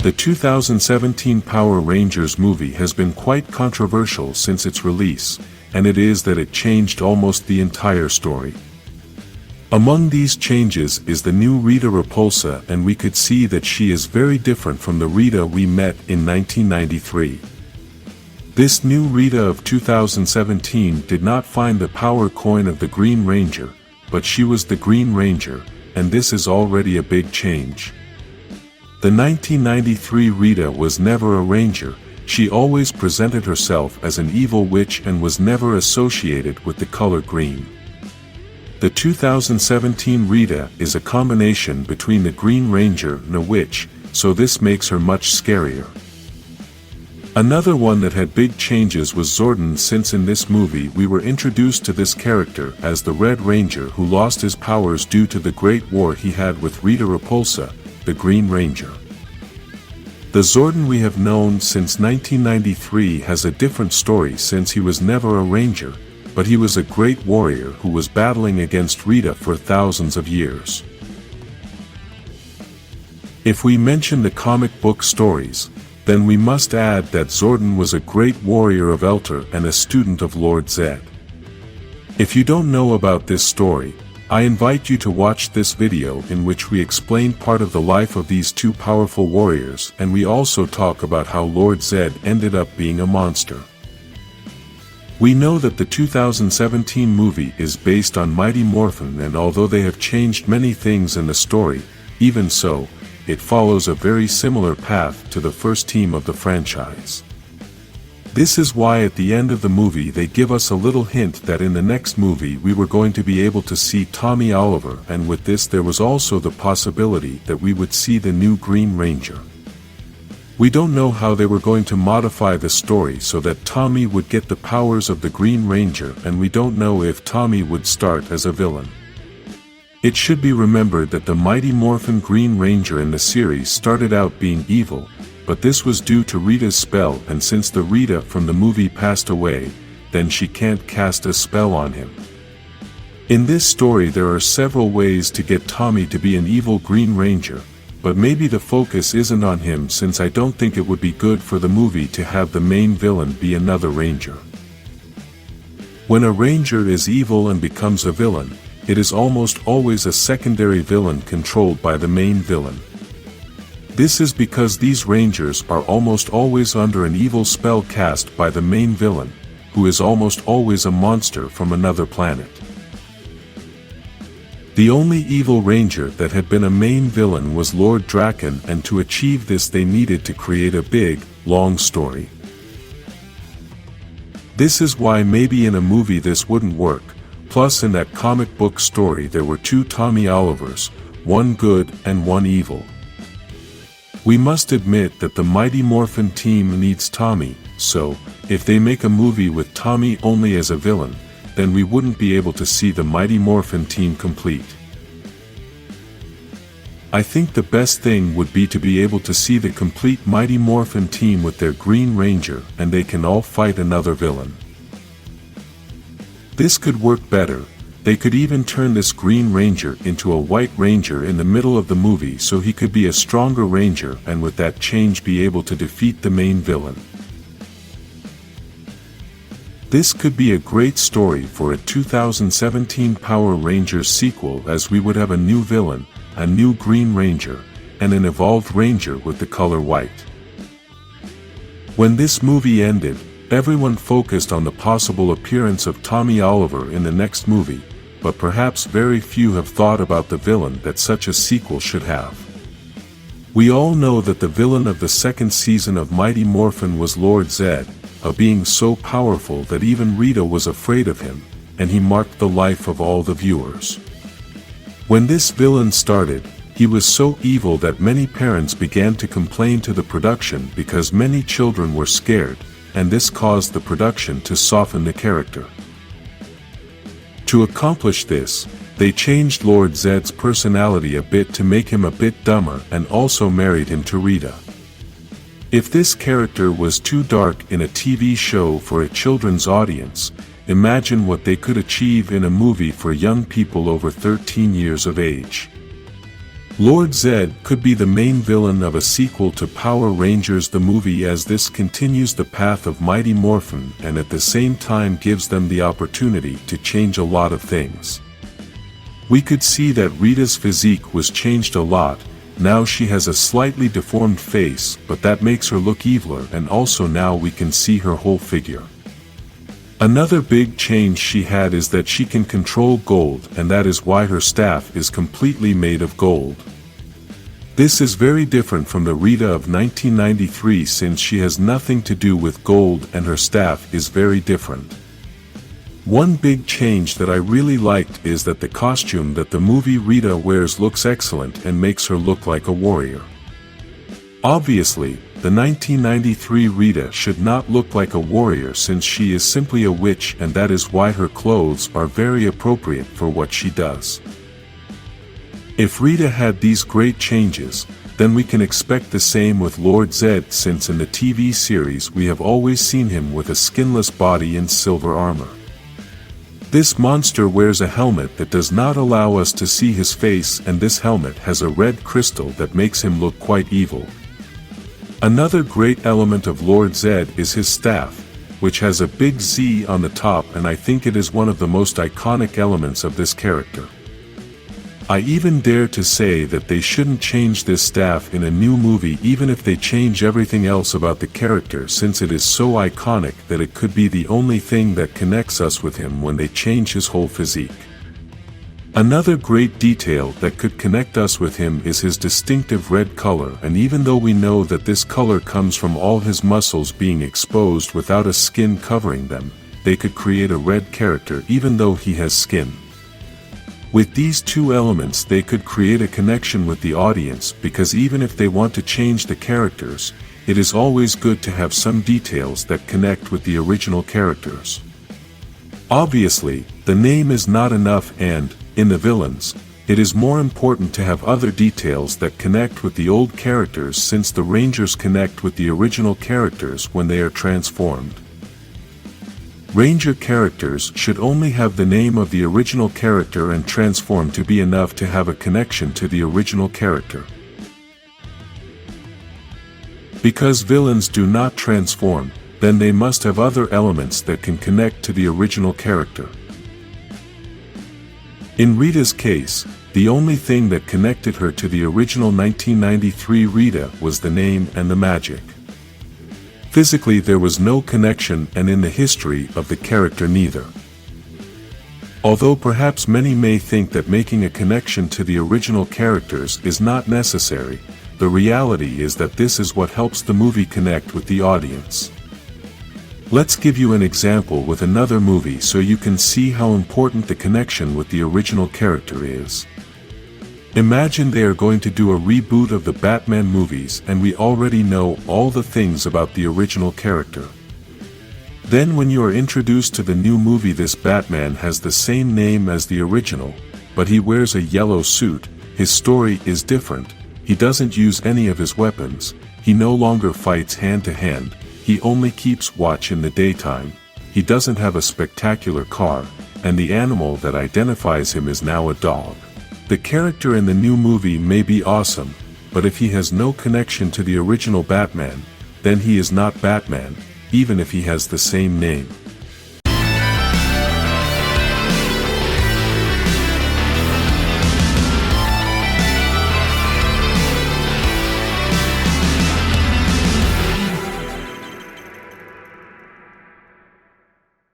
The 2017 Power Rangers movie has been quite controversial since its release, and it is that it changed almost the entire story. Among these changes is the new Rita Repulsa, and we could see that she is very different from the Rita we met in 1993. This new Rita of 2017 did not find the power coin of the Green Ranger, but she was the Green Ranger, and this is already a big change. The 1993 Rita was never a ranger. She always presented herself as an evil witch and was never associated with the color green. The 2017 Rita is a combination between the Green Ranger and a witch, so this makes her much scarier. Another one that had big changes was Zordon, since in this movie we were introduced to this character as the Red Ranger who lost his powers due to the Great War he had with Rita Repulsa, the Green Ranger. The Zordon we have known since 1993 has a different story, since he was never a ranger, but he was a great warrior who was battling against Rita for thousands of years. If we mention the comic book stories, then we must add that Zordon was a great warrior of Elter and a student of Lord Zedd. If you don't know about this story, I invite you to watch this video in which we explain part of the life of these two powerful warriors, and we also talk about how Lord Zedd ended up being a monster. We know that the 2017 movie is based on Mighty Morphin, and although they have changed many things in the story, even so, it follows a very similar path to the first team of the franchise. This is why at the end of the movie they give us a little hint that in the next movie we were going to be able to see Tommy Oliver, and with this there was also the possibility that we would see the new Green Ranger. We don't know how they were going to modify the story so that Tommy would get the powers of the Green Ranger, and we don't know if Tommy would start as a villain. It should be remembered that the Mighty Morphin Green Ranger in the series started out being evil, but this was due to Rita's spell, and since the Rita from the movie passed away, then she can't cast a spell on him. In this story there are several ways to get Tommy to be an evil Green Ranger, but maybe the focus isn't on him, since I don't think it would be good for the movie to have the main villain be another ranger. When a ranger is evil and becomes a villain, it is almost always a secondary villain controlled by the main villain. This is because these rangers are almost always under an evil spell cast by the main villain, who is almost always a monster from another planet. The only evil ranger that had been a main villain was Lord Draken, and to achieve this they needed to create a big, long story. This is why maybe in a movie this wouldn't work, plus in that comic book story there were two Tommy Olivers, one good and one evil. We must admit that the Mighty Morphin team needs Tommy, so, if they make a movie with Tommy only as a villain, then we wouldn't be able to see the Mighty Morphin team complete. I think the best thing would be to be able to see the complete Mighty Morphin team with their Green Ranger, and they can all fight another villain. This could work better. They could even turn this Green Ranger into a White Ranger in the middle of the movie so he could be a stronger ranger, and with that change be able to defeat the main villain. This could be a great story for a 2017 Power Rangers sequel, as we would have a new villain, a new Green Ranger, and an evolved Ranger with the color white. When this movie ended, everyone focused on the possible appearance of Tommy Oliver in the next movie, but perhaps very few have thought about the villain that such a sequel should have. We all know that the villain of the second season of Mighty Morphin was Lord Zedd, a being so powerful that even Rita was afraid of him, and he marked the life of all the viewers. When this villain started, he was so evil that many parents began to complain to the production because many children were scared, and this caused the production to soften the character. To accomplish this, they changed Lord Zedd's personality a bit to make him a bit dumber, and also married him to Rita. If this character was too dark in a TV show for a children's audience, imagine what they could achieve in a movie for young people over 13 years of age. Lord Zedd could be the main villain of a sequel to Power Rangers the movie, as this continues the path of Mighty Morphin and at the same time gives them the opportunity to change a lot of things. We could see that Rita's physique was changed a lot. Now she has a slightly deformed face, but that makes her look eviler, and also now we can see her whole figure. Another big change she had is that she can control gold, and that is why her staff is completely made of gold. This is very different from the Rita of 1993, since she has nothing to do with gold and her staff is very different. One big change that I really liked is that the costume that the movie Rita wears looks excellent and makes her look like a warrior. Obviously, the 1993 Rita should not look like a warrior since she is simply a witch, and that is why her clothes are very appropriate for what she does. If Rita had these great changes, then we can expect the same with Lord Zedd, since in the TV series we have always seen him with a skinless body and silver armor. This monster wears a helmet that does not allow us to see his face, and this helmet has a red crystal that makes him look quite evil. Another great element of Lord Zedd is his staff, which has a big Z on the top, and I think it is one of the most iconic elements of this character. I even dare to say that they shouldn't change this staff in a new movie, even if they change everything else about the character, since it is so iconic that it could be the only thing that connects us with him when they change his whole physique. Another great detail that could connect us with him is his distinctive red color, and even though we know that this color comes from all his muscles being exposed without a skin covering them, they could create a red character even though he has skin. With these two elements they could create a connection with the audience, because even if they want to change the characters, it is always good to have some details that connect with the original characters. Obviously, the name is not enough, and, in the villains, it is more important to have other details that connect with the old characters, since the Rangers connect with the original characters when they are transformed. Ranger characters should only have the name of the original character and transform to be enough to have a connection to the original character. Because villains do not transform, then they must have other elements that can connect to the original character. In Rita's case, the only thing that connected her to the original 1993 Rita was the name and the magic. Physically there was no connection, and in the history of the character neither. Although perhaps many may think that making a connection to the original characters is not necessary, the reality is that this is what helps the movie connect with the audience. Let's give you an example with another movie so you can see how important the connection with the original character is. Imagine they are going to do a reboot of the Batman movies, and we already know all the things about the original character. Then when you are introduced to the new movie, this Batman has the same name as the original, but he wears a yellow suit. His story is different. He doesn't use any of his weapons. He no longer fights hand to hand. He only keeps watch in the daytime. He doesn't have a spectacular car, and the animal that identifies him is now a dog. The character in the new movie may be awesome, but if he has no connection to the original Batman, then he is not Batman, even if he has the same name.